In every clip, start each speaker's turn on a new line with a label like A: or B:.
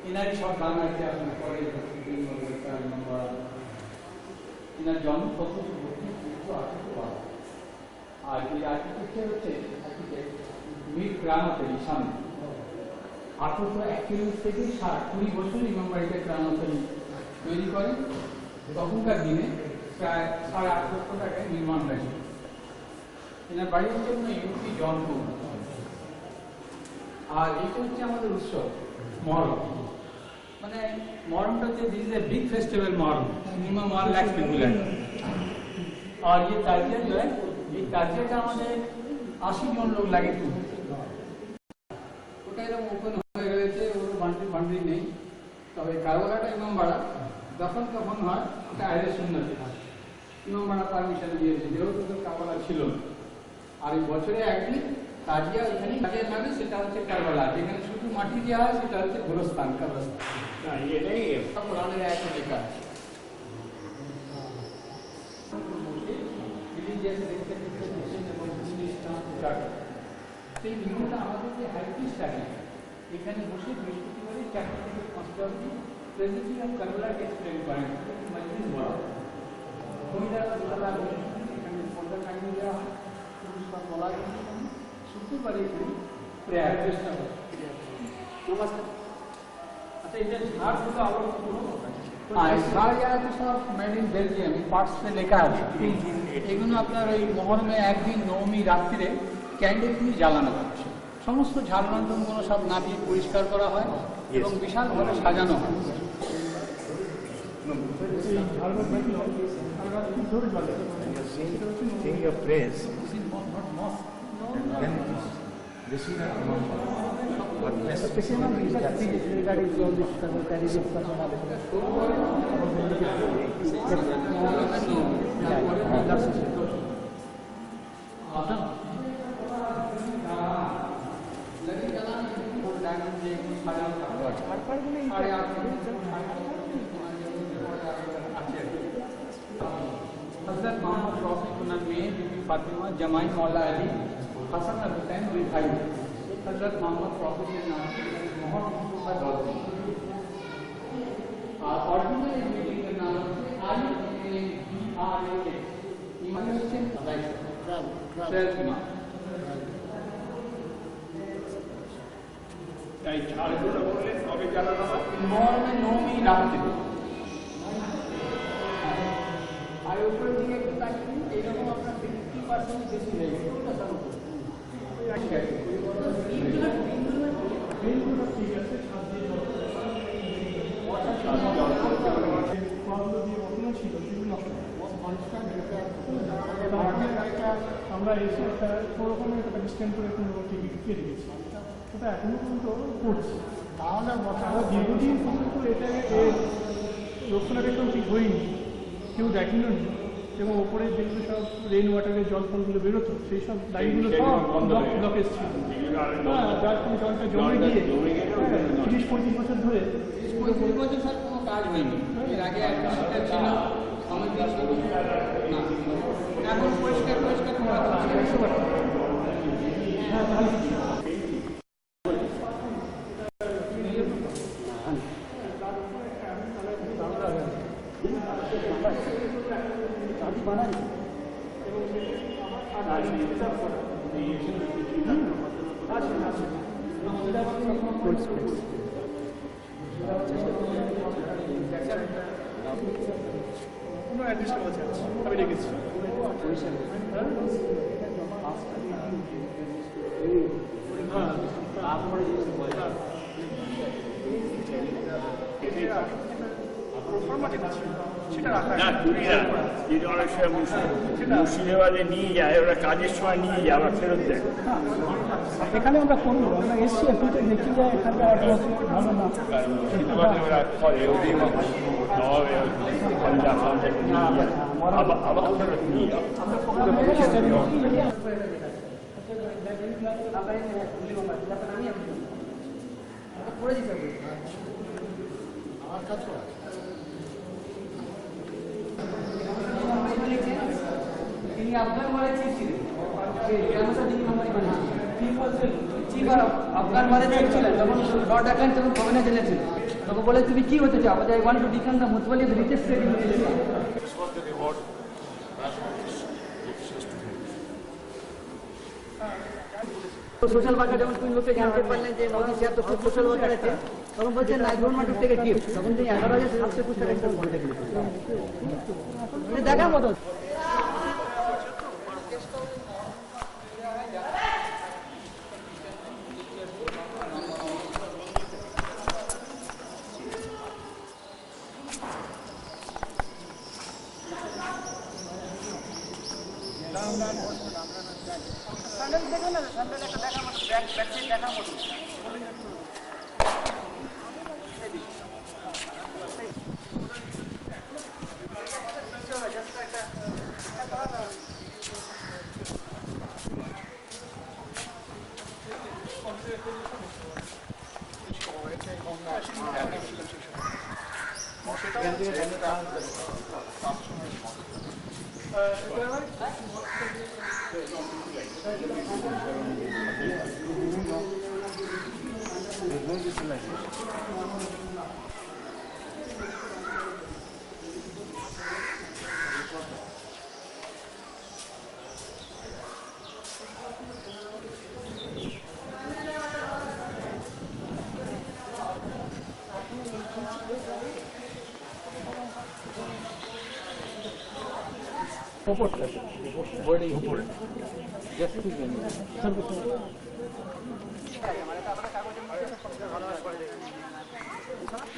A: এনারই সব বাংলাতে আপনার পরে এনার জন্ম 1732 আর এই আর্কিটেকচার হচ্ছে মির গ্রামাতলি সামনে 1841 থেকে 20 বছর ইমাম বাড়িতে গ্রামাতলি তৈরি করেন। তখনকার দিনে প্রায় 8.5 লক্ষ টাকায় নির্মাণ হয়েছে। এনার বাড়ির জন্য ইউপি জন্ম। আর এটা হচ্ছে আমাদের উৎসব মহরম। মানে মহরমটা হচ্ছে this is a big festival Muharram, minimum 1 lakh people है। और ये ताजिया जो है, ये ताजिया का আমাদের 80 জন লোক লাগে তো ওটা এরকম ওপেন হয়ে গেছে, ওর বান্ডি নেই। তবে কারওয়াটা ইমামবাড়া যখন তখন হয়, এটা আইরে সুন্নতি হয়। ইমামবাড়া পারমিশন দিয়েছে, যেহেতু তো কারওয়ালা ছিল। আর এই বছরে একদিন তাজিয়া এখানে তাজিয়া নামে, সেটা হচ্ছে কারবালা। যেখানে শুধু মাটি দেওয়া হয় সেটা হচ্ছে গোরস্তান, কবরস্তান। এটাই কোরআনের আয়াতে লেখা আছে। সেই ভিডিওটা আমাদের যে হাইপিস্ট আছে, এখানে বসে বৃহস্পতিবারে 4টা থেকে 5টা অবধি প্রেসিডেন্ট অফ কারবালাকে এক্সপ্লেন করেন। মজলিস বলা মহিলারা দোতলা এখানে পর্দা টাঙিয়ে দেওয়া হয়, পুরুষরা বলা শুক্রবারে এখানে প্রেয়ার চেষ্টা করে। নমস্কার। আচ্ছা, এটা ঝাড়গুলো আবার সব মেড ইন বেলজিয়াম, পার্টসে লেখা আছে। এগুলো আপনার ওই মহরমে একদিন নবমী রাত্রিরে ক্যান্ডেল দিয়ে জ্বালানো হচ্ছে। সমস্ত ঝাড় লণ্ঠনগুলো সব নামিয়ে পরিষ্কার করা হয় এবং বিশালভাবে সাজানো হয়।
B: This is what message regarding all this terrorism
A: हज़रत मोहम्मद रौफ़ी कुनन में बीबी फातिमा जमाई मौला अली हसन अल हुसैन रिफाई हज़रत मोहम्मद रौफ़ी के नाम मोहम्मद रौफ़ी और ऑरिजिनल मीटिंग का नाम है IMABRA ईमान हुसैन सेल्फ इमाम। এই ঝাড়গুলো বললেন কবে জ্বালানো হয়? মহরমে নবমী রাত্রে। আর উপরের দিকে একটু তাকিয়ে এইরকম আপনার 50% বেশি হয়ে গেছে।
C: আমরা এসে একটা ওরকমের একটা ডিস্টেন্স করে টিকিয়ে রেখেছি, ওটা এখনো পর্যন্ত করছি। তাহলে আমরা দীর্ঘদিন পর্যন্ত এটাকে রক্ষণাবেক্ষণ ঠিক হয়নি, কেউ দেখেনি। এবং ওপরে যেগুলো সব রেইন ওয়াটারের জল ফলগুলো বেরোতো, সেই সব লাইনগুলো সব ব্লকেজ ছিল। হ্যাঁ, যার ফলে জলটা জমে গিয়ে 30-35 বছর ধরে
A: 35 বছর স্যার কোনো কাজ হয়নি। এর আগে একটা ছিল আমাদের এখন পরিষ্কার করা হচ্ছে।
C: হ্যাঁ, তাহলে কোনো অ্যাড্রেস আছে, আমি রেখেছি। সেটা রাখা
D: না তুলি না, কিন্তু অনেক সময় মুর্শিদাবাদে নিয়ে যায়, ওরা কাজের সময় নিয়ে যায় আবার ফেরত দেয়।
B: এখানে আমরা করবো, আমরা এসছি এখন তো দেখি যায় এখানকার ভালো না।
D: মুর্শিদাবাদে ওরা করে ওদের নবাবে পাঞ্জাব পাঞ্জাব নিয়ে যায়, আবার ফেরত নিয়ে যায়।
E: তিনি আফগান ওয়ারের চিফ ছিলেন, চিফ আর আফগান ওয়ারের চিফ ছিলেন। তখন লর্ড আকান তখন গভর্নর জেনারেল ছিলেন। তখন বলে তুমি কি হতে চাও? I want to become the মুতওয়ালি the richest state in India. Social worker যখন তুমি লোকে জানতে পারলেন যে নদী সে তো খুব সোশ্যাল ওয়ার্কার আছে, তখন বলছেন না গভর্নমেন্টের থেকে গিফট। তখন তিনি 11,700 পুরস্কার একদম ঘুরে দেখার মতো।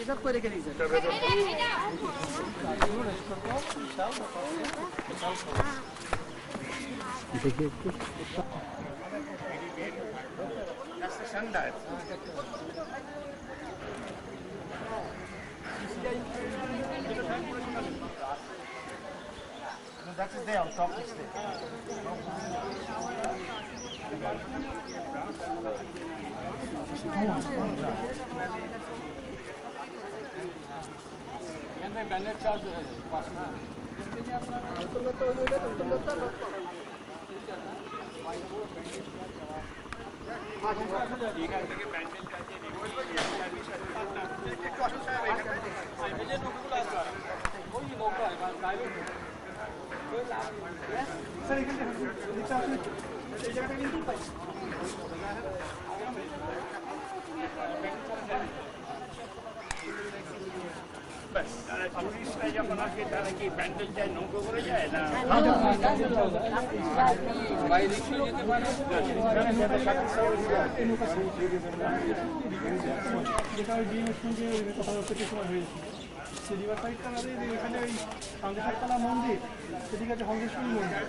E: এসব করে রেখে দিয়েছে।
C: That is there on top. Is there.
A: ব্যানের চার্জ পাস না এখান থেকে ব্যান্ডেল চার্জে একটু অসুবিধা হবে এখানে নৌকাগুলো আসবে ওই নৌকা প্রাইভেট
C: স্যার এখানে এই জায়গাটা কিন্তু পাই
D: টুরিস্টরা যখন আসে তারা কি প্যান্ডেল যায়, নৌকো করে যায় না?
C: যেটা ওই ডিএমের সঙ্গে কথাবার্তা কিছু সময় হয়েছে। সেই রিভার সাইডটা আমাদের এখানে ওই সাংসারতলা মন্দির, সেদিকে আছে হংসেশ্বরী মন্দির।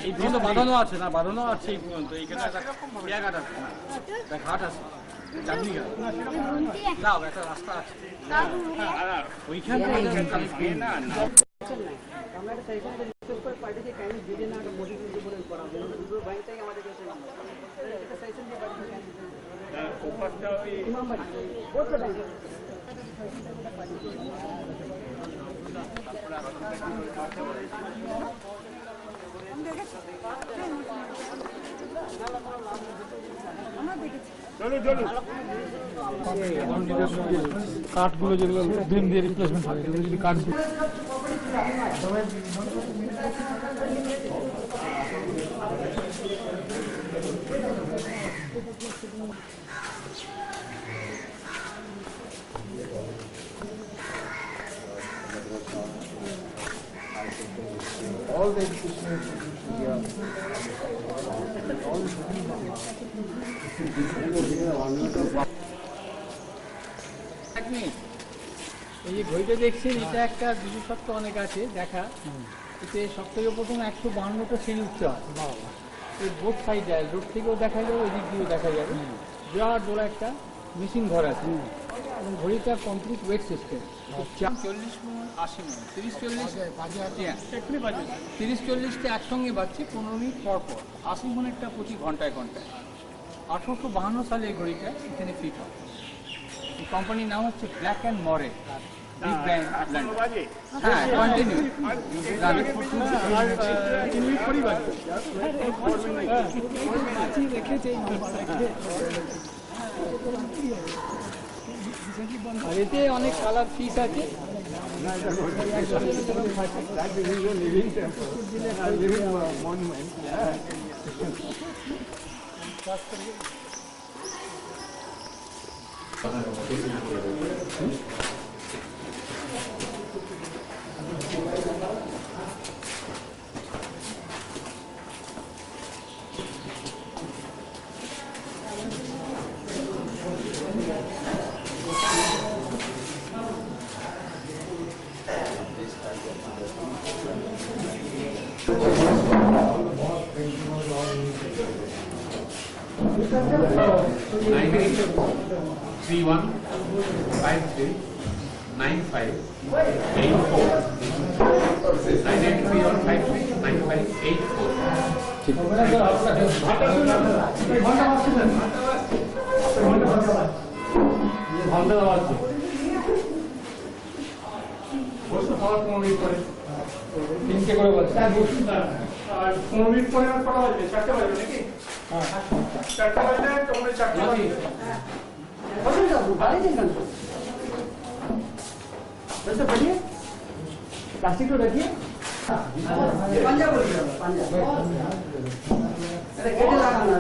A: এই পর্যন্ত বাঁধানো আছে না, বাঁধানো আছে এই পর্যন্ত। এইখানে একটা ঘাট আছে, ঘাট আছে, চাঁদনি ঘাট না, একটা রাস্তা আছে ওইখান থেকে
D: না না
E: আমরা একটা সাইকেল রিকোয়েস্ট করে পার্টিকে কাইন্ডলি দিয়ে দেন, একটা মোটিভ বলে করা হবে। দুটো ব্যাংক থেকে আমাদের কাছে একটা সাইকেল দিয়ে পার্টি
D: ওপারটা ওই
E: ইমাম বাড়ি বহুত ব্যাংক
B: কাঠগুলো যেগুলো ভীম দিয়ে রিপ্লেসমেন্ট হবে, যদি কাঠগুলো
F: all the educational institutions here, all the
A: এই যে ঘড়িটা দেখছেন, এটা একটা বিশেষত্ব অনেক আছে দেখা। এতে সব থেকে প্রথম 152টা সিঁড়ি উঠতে হয়। এই বোথ সাইড যায়, রোড থেকেও দেখা যাবে, ওই দিক দিয়েও দেখা যাবে। বিরাট বড় একটা মেশিন ঘর আছে এবং ঘড়িটা কমপ্লিট ওয়েট সিস্টেম। 40 মণ 80 মণ 30-40টা একসঙ্গে বাজছে 15 মিনিট পর পর। 80 মণেরটা প্রতি ঘন্টায় ঘন্টায়। 1852 সালে এই ঘড়িটা এখানে ফিট হয়। এই কোম্পানির নাম হচ্ছে ব্ল্যাক অ্যান্ড মরে। হ্যাঁ, কন্টিনিউ আর এতে অনেক কালার পিস আছে। তিনটে করে বলছে
C: আর 15 মিনিট পরে আর কটা বাজবে? 4টে বাজবে নাকি? হ্যাঁ, 4টে বাজলে তখন 4টে বাজবে।
E: प्लास्टिक तो रखिए पंजा बोलिए पंजा अरे केटे लगाना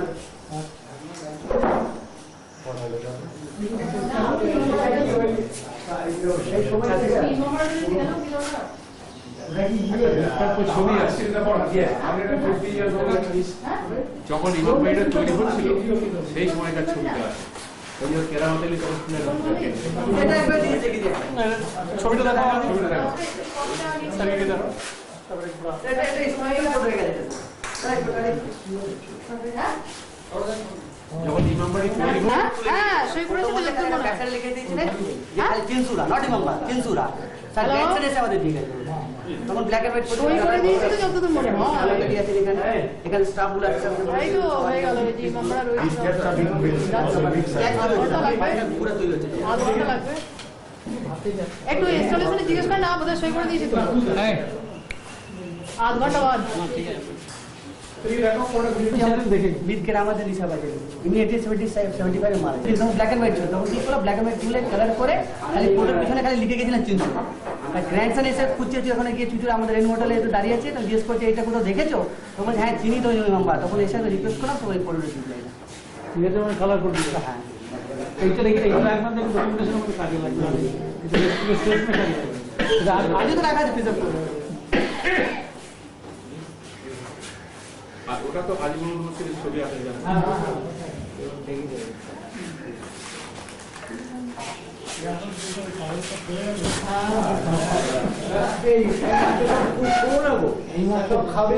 F: ছবি আসছে যখন ইমাম বাড়িটা তৈরি হচ্ছিল সেই সময়কার ছবিটা আছে। ওই যে কেরামতালি
C: ছবিটা দেখা
F: ছবিটা দেখো।
E: এটা ইসমাইল ফটো হয়ে গেছে
F: যখন ইমাম বাড়ি তৈরি হলো
G: হ্যাঁ সই করেছে তো যত মনে
E: ব্যাটার লিখে দিয়েছিলেন যে খালি তিনসুরা নট ইমামবা তিনসুরা স্যার গ্যান্সার এসে আমাদের দিয়ে গেছে তখন ব্ল্যাক এন্ড হোয়াইট
G: সই করে দিয়েছে তো যতদূর মনে হয়
E: এখানে স্টাফ গুলো আছে
G: এই তো হয়ে গেল এই যে আমরা রয়েছি
E: পুরো তৈরি হচ্ছে
G: আধ ঘন্টা লাগবে একটু ইনস্টলেশনে জিজ্ঞেস করে না বোধহয় সই করে দিয়েছে তো
A: হ্যাঁ
G: আধ ঘন্টা বাদ
E: विद केरामत लिखा बाजे इमीडिएटली 75 এ মারা একদম ব্ল্যাক এন্ড হোয়াইট ছিল তখন কি করলো ব্ল্যাক এন্ড হোয়াইট তুলে কালার করে খালি ফটোর পিছনে খালি লিখে গেছিলেন চিনছো আর গ্র্যান্ডসন এসে খুঁজছে ওখানে গিয়ে চুচুর আমাদের রেন হোটেলে এসে দাঁড়িয়ে আছে তো জিজ্ঞেস করছে এটা কোথাও দেখেছো তখন হ্যাঁ চিনি তো নাম্বার তখন এসে রিকোয়েস্ট করলাম তো ওই ফটোটা দিতে এটা
B: এটা মানে কালার করে দিতে
E: হ্যাঁ
B: এইটা দেখি এইটা একবার দেখি ডকুমেন্টেশনের মধ্যে কাজে লাগবে এটা স্টেটমেন্ট কাজে লাগবে
E: এটা আগে তো রাখা আছে প্রিজার্ভ করে
F: আর ওটা তো আজিমুল মুসলিমের ছবি আছে জানেন।
B: এই মাত্র খাবে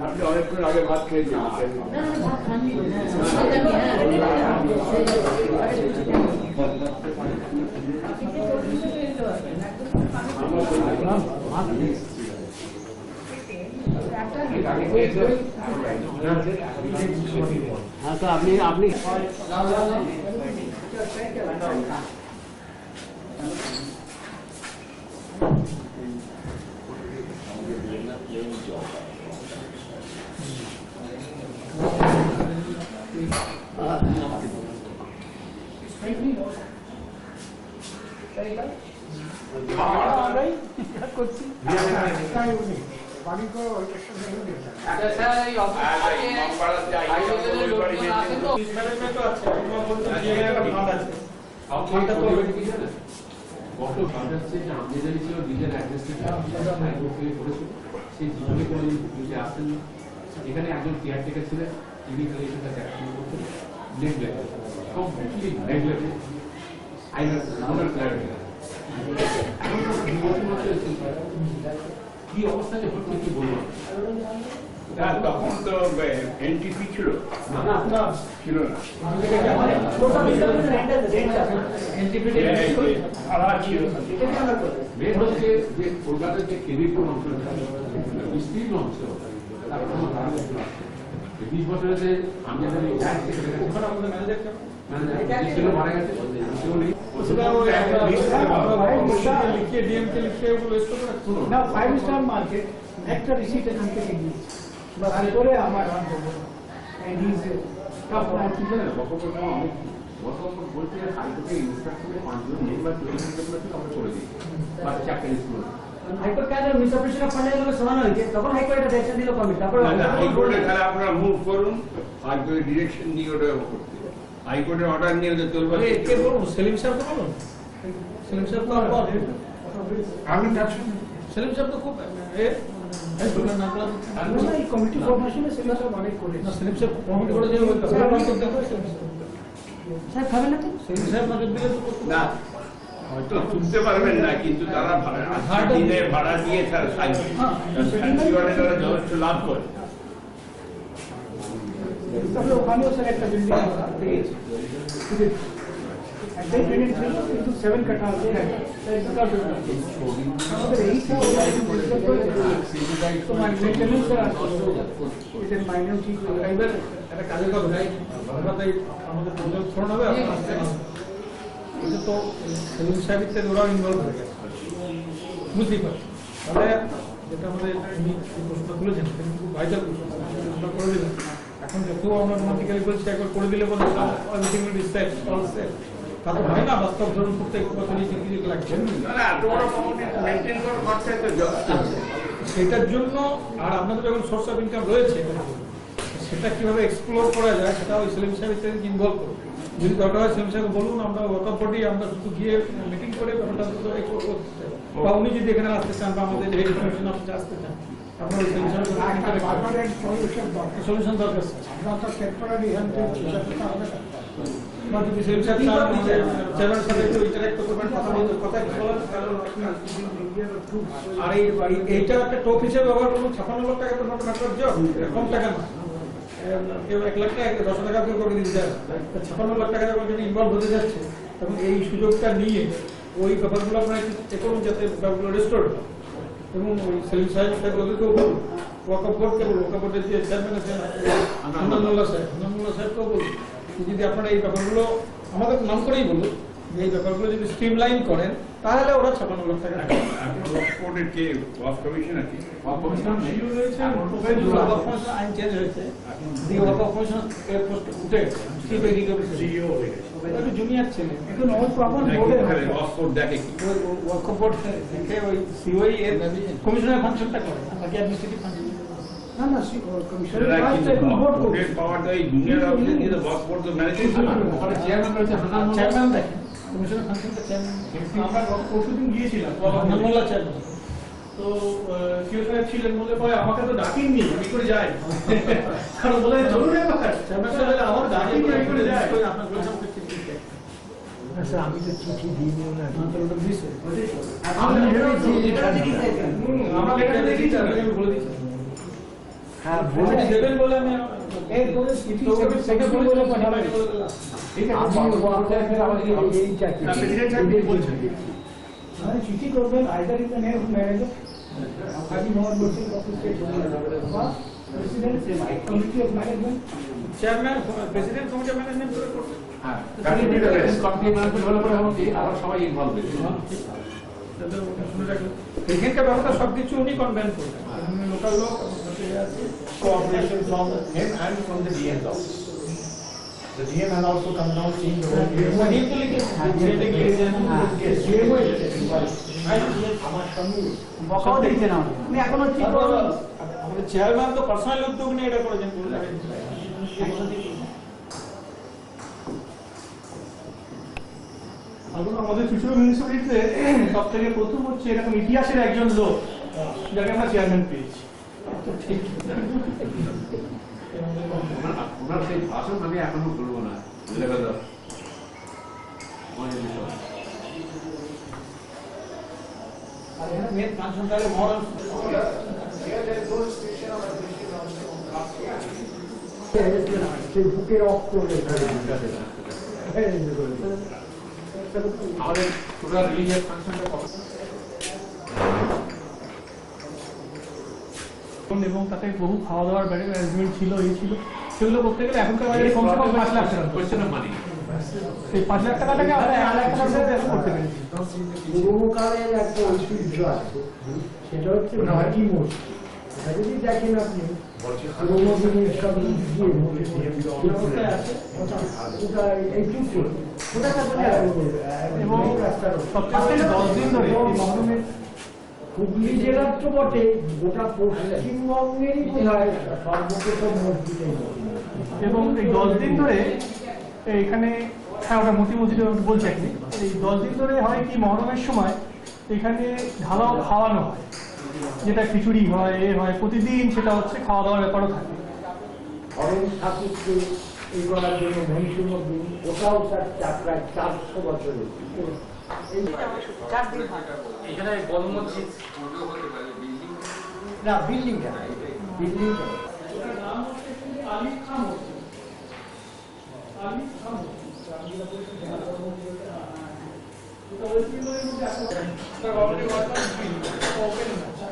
F: আপনি অনেকক্ষণ আগে ভাত খেয়েছেন।
B: হ্যাঁ তো আপনি
A: স্যার এই
C: ম্যানেজমেন্টও আছে আমরা বলছি যে একটা ফান্ড আছে
F: ফান্ডটা তো গত ফান্ড হচ্ছে যে আমদানি ছিল দিনের অ্যাডমিনিস্ট্রেশন হাইকোর্ট থেকে করেছিল সেই জীবনে কোনো বুঝে আসতেন না এখানে একজন কেয়ারটেকার ছিলেন তিনি খালি সেটা দেখাশোনা করতেন নেগলেক্ট কমপ্লিটলি নেগলেক্ট আইনার ক্লারিটি কি অবস্থা যে হচ্ছে কি বলবো
D: তখন তো এনটিপি ছিল ছিল না
F: মেন হচ্ছে যে কলকাতার যে কেদিরপুর অঞ্চল বিস্তীর্ণ অঞ্চল তার কোনো ধারণা ছিল 20 বছরে যে আমদানি মারা গেছে সেও নেই
C: লিখিয়ে ডিএমকে লিখিয়ে ওগুলো স্টোর রাখছো
B: না 5 স্টার মার্কেট একটা রিসিট এখান থেকে নিয়েছি বাস করে আমার এন্ড ইজ টপ
F: বলতে হাইকোর্টে ইন্সট্রাকশনে 5 জন মেম্বার তৈরি করতে আমরা করে দিই বা চাকরি স্কুল
E: হাইকোর্ট কাজ মিসঅপারেশন অফ ফান্ডের লোক সমান হয়েছে তখন হাইকোর্ট এটা ডিরেকশন দিল কমিটি তারপর
D: হাইকোর্টে তাহলে আপনারা মুভ করুন হাইকোর্টের ডিরেকশন দিয়ে ওটা করতে হাইকোর্টের অর্ডার নিয়ে ওদের চলবে
C: কে বলুন সেলিম সাহেব তো বলুন সেলিম সাহেব তো
D: আমি কাজ
C: সেলিম সাহেব তো খুব
B: এই কমিটি ফরমেশনে সেটা সব অনেক করেছে
C: সেলিম সাহেব কমিটি করে যে
E: স্যার খাবেন না তো
C: সেলিম সাহেব নজর দিলে তো
D: না হয়তো তুলতে পারবেন না কিন্তু তারা দিনে ভাড়া দিয়ে তারা সাইকেল তারা যথেষ্ট লাভ করে
B: তবে ওখানেও স্যার একটা বিল্ডিং আমরা পেয়েছি একটাই পেমেন্ট ছিল কিন্তু 7 কাটা আছে আমাদের এই তোমার মেনটেন্যান্স স্যার আছে এদের মাইনেও ঠিক
C: এবার একটা কাজের কথা তাই আমাদের প্রজেক্ট ফোন হবে এটা তো সেলিম সাহেবের থেকে ওরাও ইনভলভ হয়ে গেছে বুঝতেই পারছি তাহলে যেটা আমাদের উনি প্রশ্ন তুলেছেন সেটা খুব ভাইটাল আমরা করে দিলাম এখন যদিও আমরা নটিক্যালি বলছি একবার করে দিলে বলে তা তো হয় না বাস্তব ধরুন প্রত্যেক বছরই কিছু লাগছে সেটার জন্য আর আপনাদের যখন সোর্স অফ ইনকাম রয়েছে সেটা কিভাবে এক্সপ্লোর করা যায় সেটা ওই সেলিম সাহেবের থেকে ইনভলভ করবো যদি দরকার হয় সেলিম সাহেবকে বলুন আমরা ওয়ার্কআপ বডি আমরা শুধু গিয়ে মিটিং করে ব্যাপারটা বা উনি যদি এখানে আসতে চান বা আমাদের হেড কমিশন অফিসে আসতে চান আপনার ওই সেলিম সাহেবের সলিউশন দরকার বা যদি সেলিম সাহেব চেয়ারম্যানের সাথে একটু ইন্টারেক্ট করবেন কথা বলতে কথা বলার আর এইটা একটা টোপ হিসেবে ব্যবহার করুন 56 লাখ টাকা তো নট ম্যাটার জব কম টাকা না কেউ 1 লাখ টাকা 10 টাকা কেউ করে দিতে যায় 56 লাখ টাকা যখন যদি ইনভলভ হতে যাচ্ছে তখন এই সুযোগটা নিয়ে ওই ব্যাপারগুলো আপনার একটু করুন যাতে ব্যাপারগুলো রেস্টোর হয় এবং ওই সেলিম সাহেব সাহেব ওদেরকেও বলুন ওয়াকআপ বোর্ডকে বলুন ওয়াকআপ বোর্ডের যে চেয়ারম্যান আছেন আনন্দুল্লাহ সাহেবকেও বলুন যদি আপনারা এই ব্যাপারগুলো আমাদের নাম করেই বলুন যে এই ব্যাপারগুলো যদি স্ট্রিমলাইন করেন তাহলে ওরা 56 লাখ টাকা আইন চেঞ্জ হয়েছে জুনিয়র ছেলে এখন কমিশনের ফাংশনটা করে বাকি অ্যাডমিনিস্ট্রেটিভ ফাংশন
B: না না কমিশনের
D: পাওয়ার দেয় জুনিয়র অফিসে দিয়ে ওয়ার্ক ফোর্স ম্যানেজমেন্ট
F: ওখানে চেয়ারম্যান রয়েছে
C: চেয়ারম্যান দেখেন কমিশনের ফাংশনটা চেয়ারম্যান আমরা পরশুদিন গিয়েছিলাম হান্নানুল্লাহ চেয়ারম্যান তো সিও সাহেব ছিলেন বলে পরে আমাকে তো ডাকেননি আমি করে যাই কারণ বলে চলুন একবার চেয়ারম্যান সাহেব আমার ডাকেননি আমি করে যাই আপনার বলছেন
B: আচ্ছা আমি তো চিঠি দিইনি না
C: ওটা দিছে
E: আমরা
C: এটা দেখি আমি বলে দিচ্ছি
B: হ্যাঁ
C: বলে দেবেন বলে আমি
B: এরপরে চিঠি সেটা বলে পাঠাবেন ঠিক আছে আমি ওয়ার্কারের আবার এই চাকরি
C: প্রেসিডেন্ট সাহেব বলছেন
B: মানে চিঠি করবেন either in the name of manager Haji Mohammad Bashir office state বা president committee of management
C: chairman president committee of management করে করতে
F: হ্যাঁ কমিটি ম্যানেজমেন্ট ভালো করে হবে আবার সবাই ইনভলভ হবে
C: এখানকার ব্যাপারটা সবকিছু উনি কনভেন্ট করবেন লোকাল লোক
F: cooperation from him and from the DN's office.
B: The GM has also come down saying the whole
E: বকাও দিচ্ছে না আমি এখনো ঠিক করে
C: আমাদের চেয়ারম্যান তো পার্সোনাল উদ্যোগ নিয়ে এটা করেছেন। এখন আমাদের চুচুড়া মিউনিসিপ্যালিটিতে সব থেকে প্রথম হচ্ছে এরকম ইতিহাসের একজন লোক যাকে আমরা চেয়ারম্যান পেয়েছি।
F: ওনার সেই ভাষণ আমি এখনো ভুলবো না, বুঝলে কথা।
B: আর এখানে মেন ফাংশন তাহলে মহরম বুকের অফ করে
F: আমাদের টোটাল রিলিজিয়াস ফাংশনটা কত?
C: এবং তাতে বহু খাওয়া দাওয়ার অ্যারেঞ্জমেন্ট ছিল, এই ছিল, সেগুলো করতে গেলে এখনকার বাজারে কমসে কম 5 লাখ টাকা।
F: Question of money.
C: সেই 5 লাখ টাকাটাকে আমরা 1 লাখ টাকার মধ্যে করতে পেরেছি।
B: পূর্বকালের একটা ঐতিহ্য আছে, সেটা হচ্ছে মাটি মসজিদ। এটা যদি দেখেন আপনি পুরোনো দিনের সব ব্যবস্থা আছে, ওটা এইটুকু ওটা
C: এবং সবচেয়ে 10 দিন ধরে এই মহরমের
B: হুগলি জেলার তো বটে, গোটা পশ্চিমবঙ্গেরই বোধহয় সর্বপ্রথম মসজিদ।
C: এবং এই 10 দিন ধরে এখানে, হ্যাঁ ওটা মতি মসজিদে বলছে আপনি, এই 10 দিন ধরে হয় কি মহরমের সময় এখানে ঢালাও খাওয়ানো হয়, যেটা খিচুড়ি হয়, এ হয়, প্রতিদিন সেটা হচ্ছে খাওয়া দাওয়ার ব্যাপারও থাকে।
B: ধরম ঠাকুরকে এই করার জন্য মহিষুর দিন, ওটাও তার প্রায় 400 বছরের।
E: এখানে বড় মসজিদ না, বিল্ডিংটা বিল্ডিংটা
C: নাম হচ্ছে আলী খান মসজিদ। আলী খান মসজিদ এটা ঐতিহ্যের মধ্যে আছে। তার অলরেডি ওয়াটার ওপেন আছে।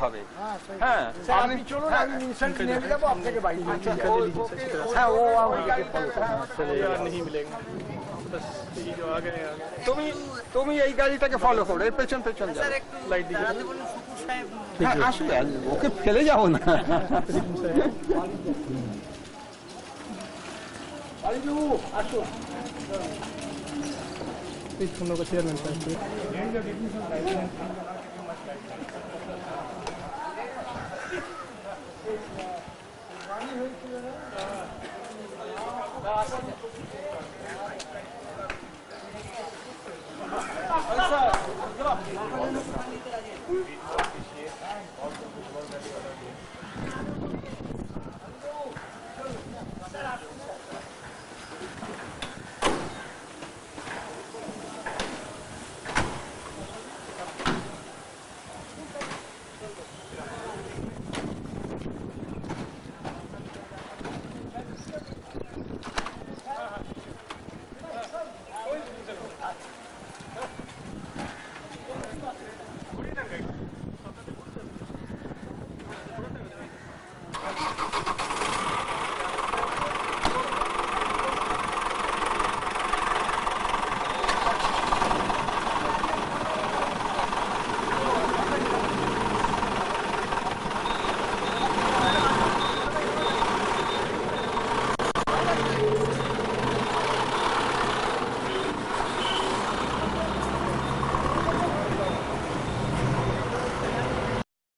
H: হবে। হ্যাঁ আপনি চলুন, আমি মিশন নিয়ে যাবো আপনাকে বাড়ি। হ্যাঁ ও তুমি এই গাড়িটাকে ফলো করো, এর পেছন পেছন যাও। হ্যাঁ আসলে ওকে ফেলে যাবো না।
C: চেয়ারম্যান